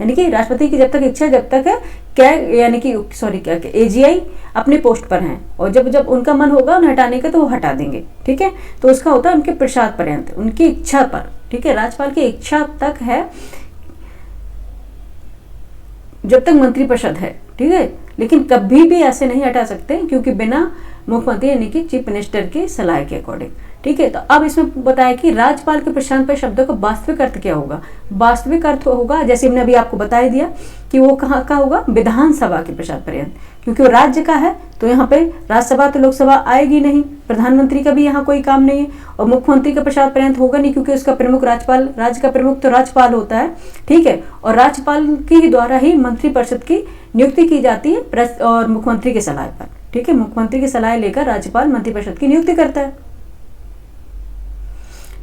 यानी कि राष्ट्रपति की जब तक इच्छा जब तक है, क्या यानी कि सॉरी क्या एजीआई अपने पोस्ट पर हैं और जब जब उनका मन होगा उन्हें हटाने का तो वो हटा देंगे, ठीक है। तो उसका होता है उनके प्रसाद पर्यंत, उनकी इच्छा पर, ठीक है। राज्यपाल की इच्छा तक है जब तक मंत्रिपरिषद है, ठीक है, लेकिन कभी भी ऐसे नहीं हटा सकते क्योंकि बिना मुख्यमंत्री यानी कि चीफ मिनिस्टर की सलाह के अकॉर्डिंग, ठीक है। तो अब इसमें बताया कि राज्यपाल के प्रशांत पर शब्दों का वास्तविक अर्थ क्या होगा, वास्तविक अर्थ होगा जैसे हमने अभी आपको बता ही दिया कि वो कहाँ का होगा, विधानसभा के प्रसाद पर्यंत, क्योंकि वो राज्य का है तो यहाँ पे राज्यसभा तो लोकसभा आएगी नहीं, प्रधानमंत्री का भी यहाँ कोई काम नहीं है और मुख्यमंत्री का प्रसाद पर्यंत होगा नहीं क्योंकि उसका प्रमुख राज्यपाल, राज्य का प्रमुख तो राज्यपाल होता है, ठीक है। और राज्यपाल के द्वारा ही मंत्रिपरिषद की नियुक्ति की जाती है और मुख्यमंत्री की सलाह पर, ठीक है। मुख्यमंत्री की सलाह लेकर राज्यपाल मंत्रिपरिषद की नियुक्ति करता है,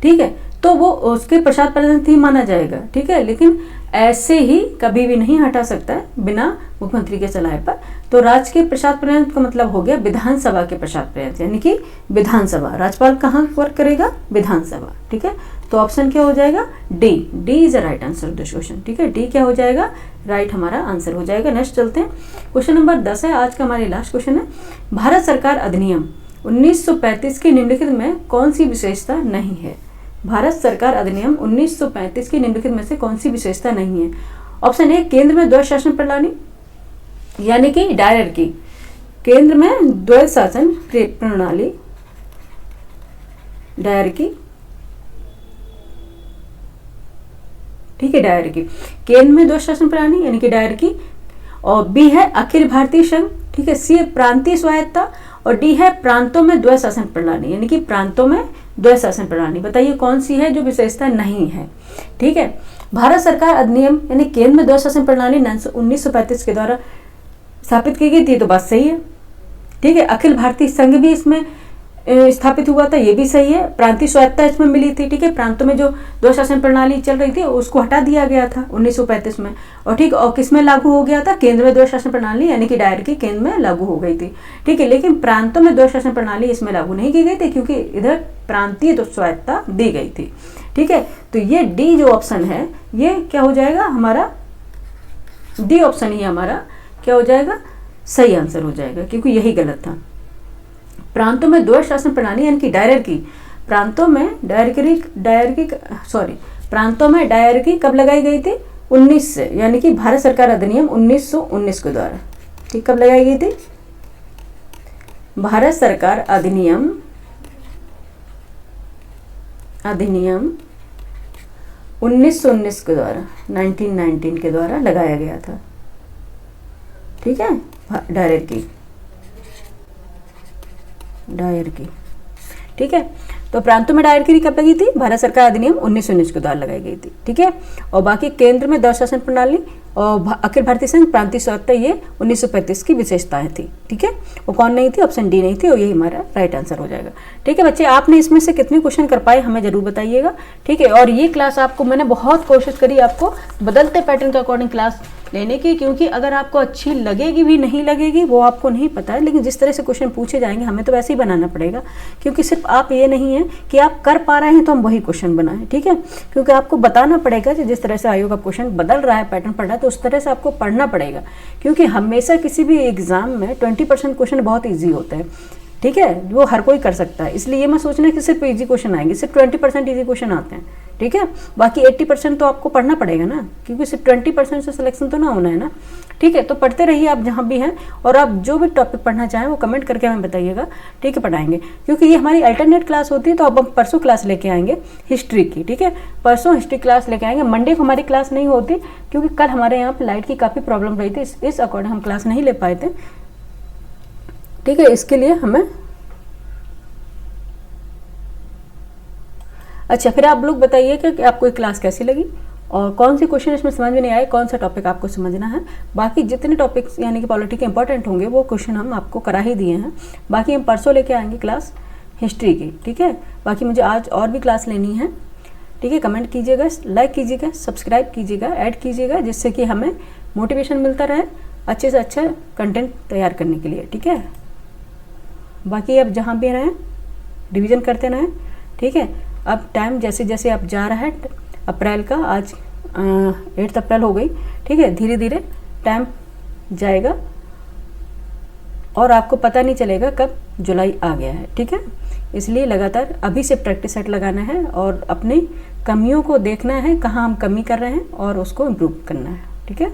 ठीक है। तो वो उसके प्रसाद पर्यंत ही माना जाएगा, ठीक है, लेकिन ऐसे ही कभी भी नहीं हटा सकता है बिना मुख्यमंत्री के सलाह पर। तो राज्य के प्रसाद पर्यंत का मतलब हो गया विधानसभा के प्रसाद पर्यंत, यानी कि विधानसभा, राज्यपाल कहाँ वर्क करेगा, विधानसभा, ठीक है। तो ऑप्शन क्या हो जाएगा, D, D is a right answer of this question, ठीक है, डी क्या हो जाएगा, राइट हमारा आंसर हो जाएगा। नेक्स्ट चलते हैं, क्वेश्चन नंबर 10 है आज का हमारे लास्ट क्वेश्चन है, भारत सरकार अधिनियम 1935 की निम्नलिखित में कौन सी विशेषता नहीं है, भारत सरकार अधिनियम 1935 की निम्नलिखित में से कौन सी विशेषता नहीं है। ऑप्शन ए केंद्र में द्वैध शासन प्रणाली यानी कि डायरेक्टी, केंद्र में द्वैध शासन प्रणाली, डायरेक्टी, ठीक है, डायरेक्टी, केंद्र में द्वैध शासन प्रणाली यानी कि डायरेक्टी, और बी है अखिल भारतीय संघ, ठीक है, सी है प्रांतीय स्वायत्ता और डी है प्रांतों में द्वैध शासन प्रणाली यानी कि प्रांतों में द्वैध शासन प्रणाली। बताइए कौन सी है जो विशेषता नहीं है, ठीक है। भारत सरकार अधिनियम यानी केंद्र में द्वैध शासन प्रणाली 1935 के द्वारा स्थापित की गई थी, तो बात सही है, ठीक है। अखिल भारतीय संघ भी इसमें स्थापित हुआ था, ये भी सही है। प्रांतीय स्वायत्ता इसमें मिली थी, ठीक है, प्रांतों में जो द्वैध शासन प्रणाली चल रही थी उसको हटा दिया गया था 1935 में, और ठीक, और किस में लागू हो गया था, केंद्र में द्वैध शासन प्रणाली यानी कि डायरेक्टली केंद्र में लागू हो गई थी, ठीक है। लेकिन प्रांतों में द्वैध शासन प्रणाली इसमें लागू नहीं की गई थी क्योंकि इधर प्रांतीय तो स्वायत्ता दी गई थी, ठीक है। तो ये डी जो ऑप्शन है ये क्या हो जाएगा हमारा, डी ऑप्शन ही हमारा क्या हो जाएगा, सही आंसर हो जाएगा, क्योंकि यही गलत था। प्रांतों में द्वैध शासन प्रणाली यानी कि डायरेक्टी, प्रांतों में प्रांतों में डायरेक्टी कब लगाई गई थी, 19 से, यानी कि भारत सरकार अधिनियम 1919 के द्वारा, ठीक, कब लगाई गई थी, भारत सरकार अधिनियम 1919 के द्वारा, 1919 के द्वारा लगाया गया था, ठीक है, डायरेक्टली डायर की, ठीक है। तो प्रांतों में डायरगिरी कब लगी थी? भारत सरकार अधिनियम 1919 के द्वारा लगाई गई थी, ठीक है। और बाकी केंद्र में द्वैध शासन प्रणाली और अखिल भारतीय संघ प्रांतीय स्वायत्तता, ये 1935 की विशेषताएं थी, ठीक है। वो कौन नहीं थी? ऑप्शन डी नहीं थी, और यही हमारा राइट आंसर हो जाएगा, ठीक है। बच्चे आपने इसमें से कितने क्वेश्चन कर पाए हमें जरूर बताइएगा, ठीक है। और ये क्लास आपको मैंने बहुत कोशिश करी आपको बदलते पैटर्न के अकॉर्डिंग क्लास लेने की, क्योंकि अगर आपको अच्छी लगेगी भी नहीं लगेगी वो आपको नहीं पता है, लेकिन जिस तरह से क्वेश्चन पूछे जाएंगे हमें तो वैसे ही बनाना पड़ेगा, क्योंकि सिर्फ आप ये नहीं है कि आप कर पा रहे हैं तो हम वही क्वेश्चन बनाएं, ठीक है। क्योंकि आपको बताना पड़ेगा कि जिस तरह से आयोग का क्वेश्चन बदल रहा है, पैटर्न पढ़ रहा है, तो उस तरह से आपको पढ़ना पड़ेगा, क्योंकि हमेशा किसी भी एग्जाम में 20% क्वेश्चन बहुत ईजी होते हैं, ठीक है, वो हर कोई कर सकता है। इसलिए ये मत सोचना कि सिर्फ इजी क्वेश्चन आएंगे, सिर्फ 20% इजी क्वेश्चन आते हैं, ठीक है। बाकी 80% तो आपको पढ़ना पड़ेगा ना, क्योंकि सिर्फ 20% से सिलेक्शन तो ना होना है ना, ठीक है। तो पढ़ते रहिए आप जहाँ भी हैं, और आप जो भी टॉपिक पढ़ना चाहें वो कमेंट करके हमें बताइएगा, ठीक है, पढ़ाएंगे। क्योंकि ये हमारी अल्टरनेट क्लास होती है, तो अब हम परसों क्लास लेके आएंगे हिस्ट्री की, ठीक है। परसों हिस्ट्री क्लास लेके आएंगे। मंडे को हमारी क्लास नहीं होती, क्योंकि कल हमारे यहाँ पर लाइट की काफ़ी प्रॉब्लम रही थी, इस अकॉर्डिंग हम क्लास नहीं ले पाए थे, ठीक है। इसके लिए हमें अच्छा, फिर आप लोग बताइए कि आपको ये क्लास कैसी लगी और कौन से क्वेश्चन इसमें समझ में नहीं आए, कौन सा टॉपिक आपको समझना है। बाकी जितने टॉपिक्स यानी कि पॉलिटी के इंपॉर्टेंट होंगे वो क्वेश्चन हम आपको करा ही दिए हैं। बाकी हम परसों लेके आएंगे क्लास हिस्ट्री की, ठीक है। बाकी मुझे आज और भी क्लास लेनी है, ठीक है। कमेंट कीजिएगा, लाइक कीजिएगा, सब्सक्राइब कीजिएगा, ऐड कीजिएगा, जिससे कि हमें मोटिवेशन मिलता रहे अच्छे से अच्छा कंटेंट तैयार करने के लिए, ठीक है। बाकी अब जहाँ भी रहें रिविज़न करते रहें, ठीक है। अब टाइम जैसे जैसे अब जा रहा है अप्रैल का, आज 8 अप्रैल हो गई, ठीक है। धीरे धीरे टाइम जाएगा और आपको पता नहीं चलेगा कब जुलाई आ गया है, ठीक है। इसलिए लगातार अभी से प्रैक्टिस सेट लगाना है और अपनी कमियों को देखना है, कहाँ हम कमी कर रहे हैं और उसको इम्प्रूव करना है, ठीक है।